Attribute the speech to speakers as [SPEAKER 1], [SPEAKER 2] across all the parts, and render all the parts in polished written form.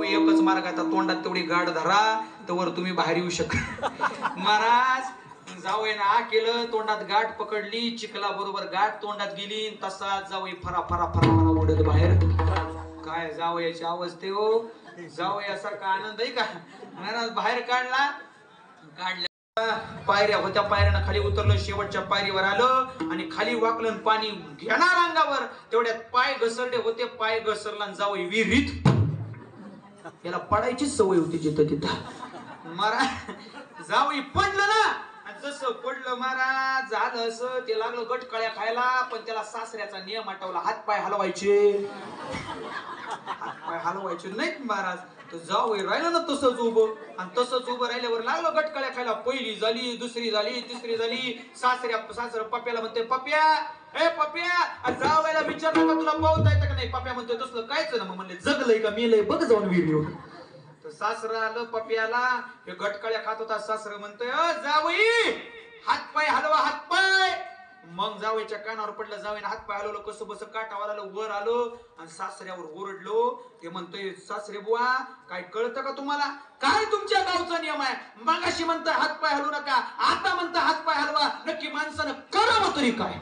[SPEAKER 1] एकच मार्ग आता तोंडात तेवढी गाठ धरा तर तुम्ही बाहेर येऊ शकता महाराज जावई ना केलं तोंडात गाठ पकडली चिखला बरोबर गाठ तोंडात गेली तसा जावई फरा फरा फरा फरा उडत बाहेर काय जावयाची अवस्थे हो जावयासारखा आनंद आहे का महाराज बाहेर काढल्या पायऱ्या होत्या पायऱ्यानं खाली उतरलं शेवटच्या पायरीवर आलं आणि खाली वाकलं पाणी घेणार अंगावर तेवढ्यात पाय घसरले होते पाय घसरला जावई विहिरीत याला पडायची सवय होती जिथं तिथं महाराज जावई पडलं ना जसं पडलं महाराज झालं असं ते लागलं गटकळ्या खायला पण त्याला सासऱ्याचा नियम आठवला हातपाय हलवायचे नाहीत महाराज तर जावई राहिलं ना तसंच उभं आणि तसंच उभं राहिल्यावर लागलं गटकळ्या खायला पहिली झाली दुसरी झाली तिसरी झाली सासर पप्याला म्हणते पप्या ए पप्या जावयाला विचारलं का तुला पावता येतं का नाही पप्या म्हणतोय तसलं कायच ना मग म्हणले जगलंय का मेलंय बघ जाऊन विहिरीवर तर सासर आलं पप्याला हे गटकळ्या खात होता सासर म्हणतोय जावई हातपाय हलवा हातपाय मग जावयाच्या कानावर पडलं जावयाने हातपाय हलवलं कसं बस काठावर आलं वर आलो आणि सासऱ्यावर ओरडलो ते म्हणतोय सासरे बुवा काय कळतं का तुम्हाला काय तुमच्या गावचा नियम आहे मगाशी म्हणताय हातपाय हलवू नका आता म्हणताय हातपाय हलवा नक्की माणसानं करावं तरी काय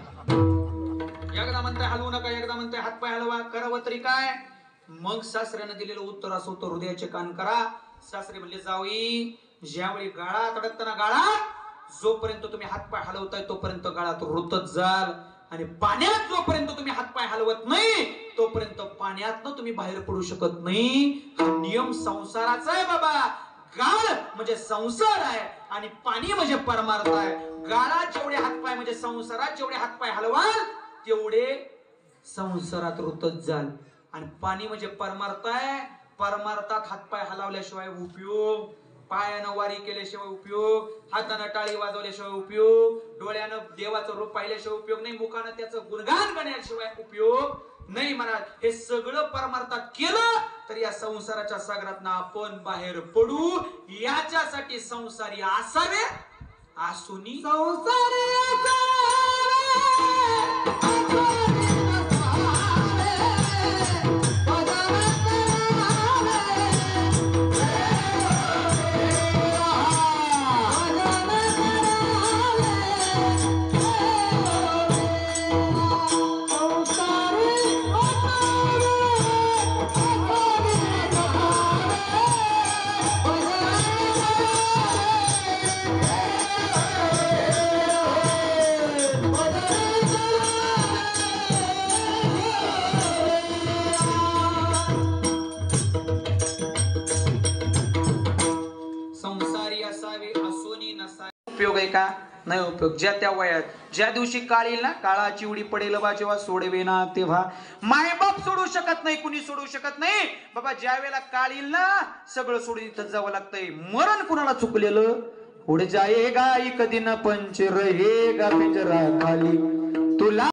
[SPEAKER 1] एकदा म्हणताय हलवू नका एकदा म्हणताय हातपाय हलवा करावं तरी काय मग सासऱ्यानं दिलेलं उत्तर असं होतं हृदयाचे कान करा सासरे म्हणले जावई ज्यावेळी गाळात अडकताना गाळात जोपर्यंत तुम्ही हातपाय हलवताय तोपर्यंत गाळात रुतत जाल आणि पाण्यात जोपर्यंत तुम्ही हातपाय हलवत नाही तोपर्यंत पाण्यातनं तुम्ही बाहेर पडू शकत नाही हा नियम संसाराचा आहे बाबा गाळ म्हणजे संसार आहे आणि पाणी म्हणजे परमार्थ आहे गाळात जेवढे हातपाय म्हणजे संसारात जेवढे हातपाय हलवाल तेवढे संसारात रुतत जाल आणि पाणी म्हणजे परमार्थ आहे परमार्थात हातपाय हलवल्याशिवाय उपयोग पायानं वारी केल्याशिवाय उपयोग हातानं टाळी वाजवल्याशिवाय उपयोग डोळ्यानं देवाचं रूप पाहिल्याशिवाय उपयोग नाही मुखानं त्याचं गुणगान करण्याशिवाय उपयोग नाही महाराज हे सगळं परमार्थात केलं तर या संसाराच्या सागरातनं आपण बाहेर पडू याच्यासाठी संसारी असावे आसुनी संसारी उपयोग आहे का नाही उपयोग ज्या त्या वयात ज्या दिवशी काळ येईल ना काळाची उडी पडेल बा जेव्हा सोडवे ना तेव्हा मायबाप सोडू शकत नाही कुणी सोडू शकत नाही बाबा ज्या वेळेला काळ येईल ना सगळं सोडून इथं जावं लागतंय मरण कुणाला चुकलेलं उड जाएगा एक दिन पंच रहेगा पिंजरा खाली तुला